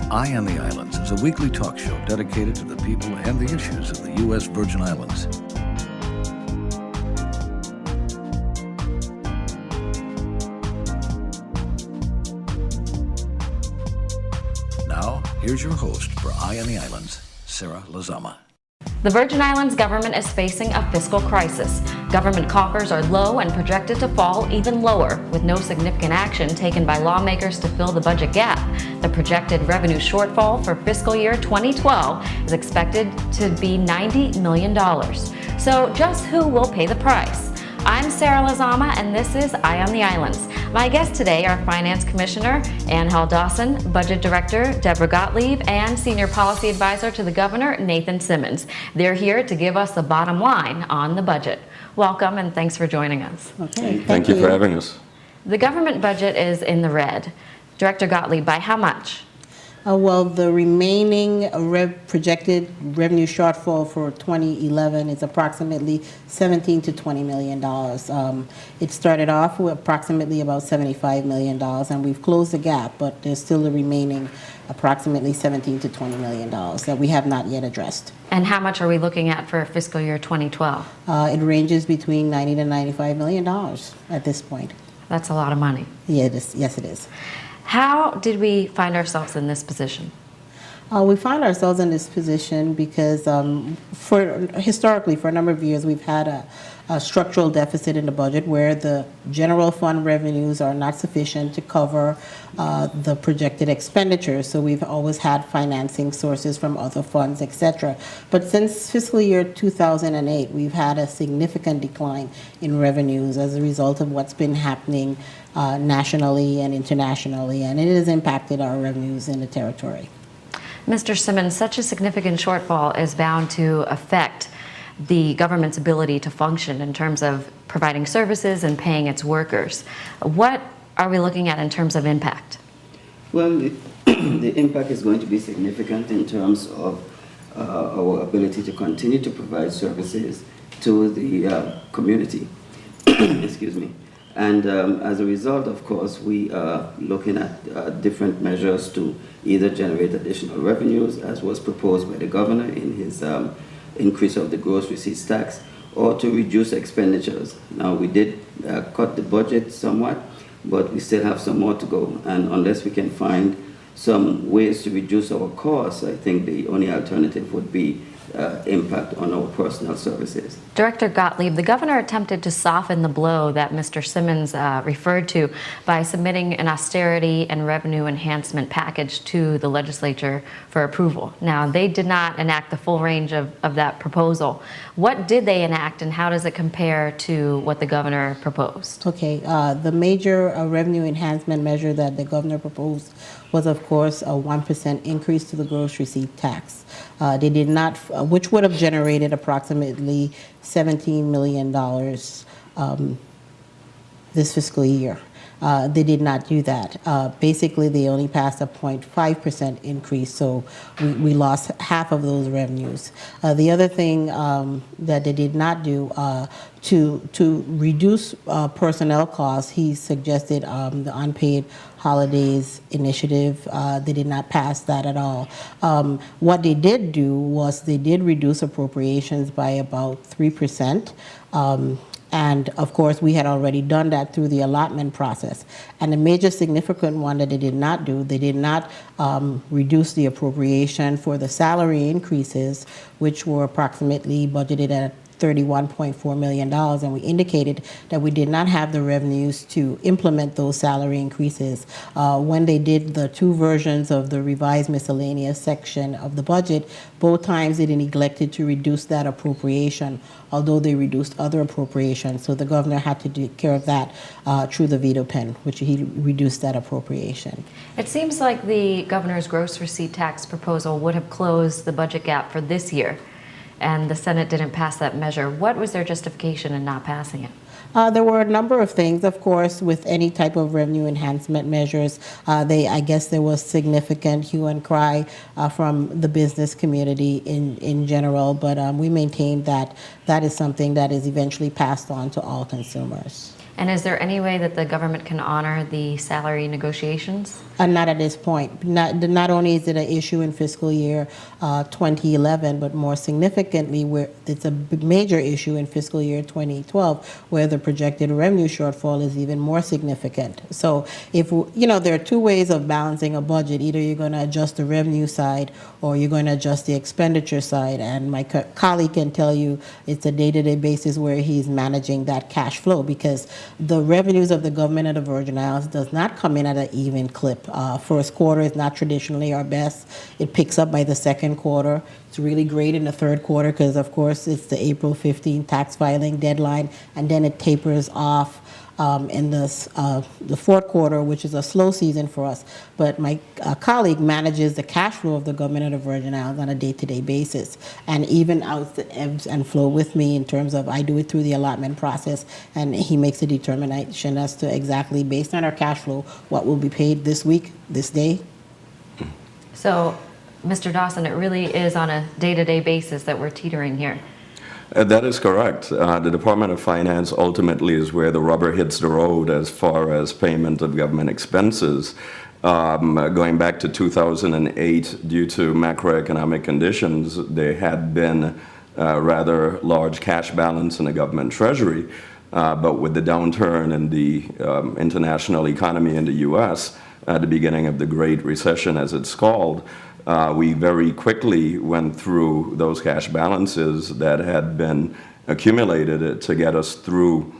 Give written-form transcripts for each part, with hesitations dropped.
Eye on the Islands is a weekly talk show dedicated to the people and the issues of the U.S. Virgin Islands. Now, here's your host for Eye on the Islands, Sarah Lazama. The Virgin Islands government is facing a fiscal crisis. Government coffers are low and projected to fall even lower, with no significant action taken by lawmakers to fill the budget gap. The projected revenue shortfall for fiscal year 2012 is expected to be $90 million. So just who will pay the price? I'm Sarah Lazama, and this is Eye on the Islands. My guests today are Finance Commissioner Angel Dawson, Budget Director Deborah Gottlieb, and Senior Policy Advisor to the Governor Nathan Simmons. They're here to give us the bottom line on the budget. Welcome, and thanks for joining us. Okay, thank you for having us. The government budget is in the red. Director Gottlieb, by how much? Well, the remaining projected revenue shortfall for 2011 is approximately $17 to $20 million. It started off with approximately about $75 million, and we've closed the gap, but there's still the remaining approximately $17 to $20 million that we have not yet addressed. And how much are we looking at for fiscal year 2012? It ranges between $90 to $95 million at this point. That's a lot of money. Yeah, it is. Yes, it is. How did we find ourselves in this position? We find ourselves in this position because historically, for a number of years, we've had a structural deficit in the budget where the general fund revenues are not sufficient to cover the projected expenditures. So we've always had financing sources from other funds, etc. But since fiscal year 2008, we've had a significant decline in revenues as a result of what's been happening nationally and internationally, and it has impacted our revenues in the territory. Mr. Simmons, such a significant shortfall is bound to affect the government's ability to function in terms of providing services and paying its workers. What are we looking at in terms of impact? Well, the impact is going to be significant in terms of our ability to continue to provide services to the community. Excuse me. And as a result, of course, we are looking at different measures to either generate additional revenues, as was proposed by the governor in his increase of the gross receipts tax, or to reduce expenditures. Now, we did cut the budget somewhat, but we still have some more to go. And unless we can find some ways to reduce our costs, I think the only alternative would be impact on our personal services. Director Gottlieb, the governor attempted to soften the blow that Mr. Simmons referred to by submitting an austerity and revenue enhancement package to the legislature for approval. Now, they did not enact the full range of that proposal. What did they enact, and how does it compare to what the governor proposed? Okay, the major revenue enhancement measure that the governor proposed was, of course, a 1% increase to the gross receipt tax. They did not, which would have generated approximately $17 million this fiscal year. They did not do that. Basically, they only passed a 0.5% increase, so we lost half of those revenues. The other thing that they did not do to reduce personnel costs, he suggested the unpaid holidays initiative. They did not pass that at all. What they did do was they did reduce appropriations by about 3%. And of course, we had already done that through the allotment process. And the major significant one that they did not do, they did not reduce the appropriation for the salary increases, which were approximately budgeted at $31.4 million, and we indicated that we did not have the revenues to implement those salary increases. When they did the two versions of the revised miscellaneous section of the budget, both times they neglected to reduce that appropriation, although they reduced other appropriations. So the governor had to take care of that through the veto pen, which he reduced that appropriation. It seems like the governor's gross receipt tax proposal would have closed the budget gap for this year, and the Senate didn't pass that measure. What was their justification in not passing it? There were a number of things, of course, with any type of revenue enhancement measures. I guess there was significant hue and cry from the business community in general, but we maintain that that is something that is eventually passed on to all consumers. And is there any way that the government can honor the salary negotiations? Not at this point. Not only is it an issue in fiscal year 2011, but more significantly, where it's a major issue in fiscal year 2012, where the projected revenue shortfall is even more significant. So, if there are two ways of balancing a budget: either you're going to adjust the revenue side, or you're going to adjust the expenditure side. And my colleague can tell you it's a day-to-day basis where he's managing that cash flow, because the revenues of the government of the Virgin Islands does not come in at an even clip. First quarter is not traditionally our best. It picks up by the second quarter. It's really great in the third quarter because, of course, it's the April 15 tax filing deadline, and then it tapers off in the fourth quarter, which is a slow season for us. But my colleague manages the cash flow of the government of the Virgin Islands on a day-to-day basis, and even out the ebbs and flow with me in terms of I do it through the allotment process, and he makes a determination as to exactly, based on our cash flow, what will be paid this week, this day. So, Mr. Dawson, it really is on a day-to-day basis that we're teetering here. That is correct. The Department of Finance ultimately is where the rubber hits the road as far as payment of government expenses. Going back to 2008, due to macroeconomic conditions, there had been a rather large cash balance in the government treasury. But with the downturn in the international economy in the U.S., at the beginning of the Great Recession, as it's called, we very quickly went through those cash balances that had been accumulated to get us through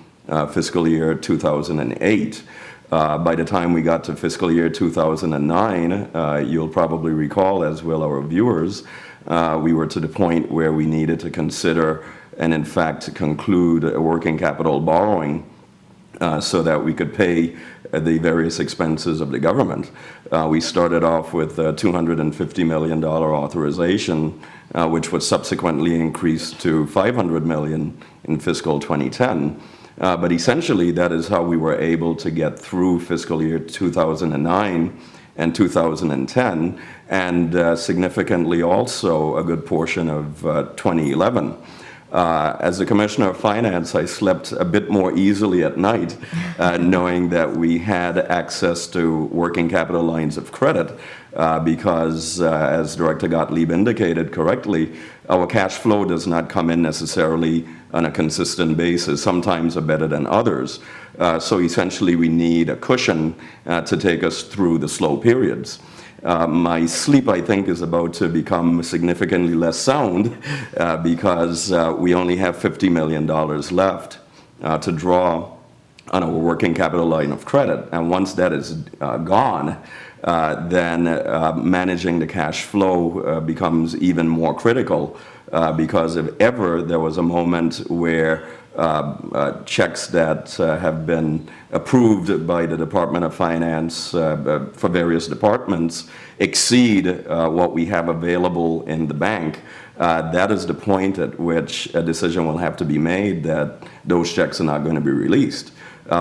fiscal year 2008. By the time we got to fiscal year 2009, you'll probably recall, as will our viewers, we were to the point where we needed to consider and, in fact, conclude a working capital borrowing so that we could pay the various expenses of the government. We started off with a $250 million authorization, which was subsequently increased to $500 million in fiscal 2010. But essentially, that is how we were able to get through fiscal year 2009 and 2010, and significantly also a good portion of 2011. As the Commissioner of Finance, I slept a bit more easily at night, knowing that we had access to working capital lines of credit, because, as Director Gottlieb indicated correctly, our cash flow does not come in necessarily on a consistent basis. Sometimes are better than others. So essentially, we need a cushion to take us through the slow periods. My sleep, I think, is about to become significantly less sound because we only have $50 million left to draw on our working capital line of credit. And once that is gone, then managing the cash flow becomes even more critical because if ever there was a moment where checks that have been approved by the Department of Finance for various departments exceed what we have available in the bank, that is the point at which a decision will have to be made that those checks are not going to be released,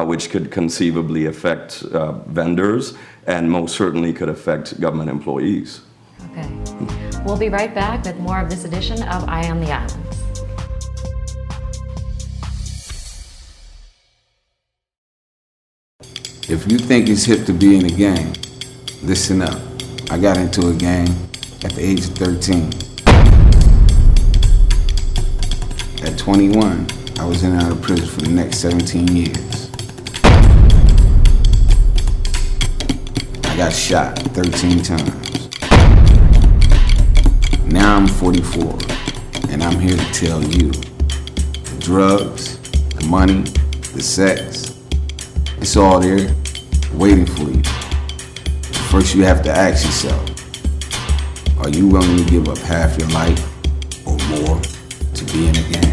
which could conceivably affect vendors and most certainly could affect government employees. Okay. We'll be right back with more of this edition of Eye on the Islands. If you think it's hip to be in a gang, listen up. I got into a gang at the age of 13. At 21, I was in and out of prison for the next 17 years. I got shot 13 times. Now I'm 44, and I'm here to tell you, the drugs, the money, the sex, it's all there, waiting for you. First, you have to ask yourself, are you willing to give up half your life or more to be in a gang?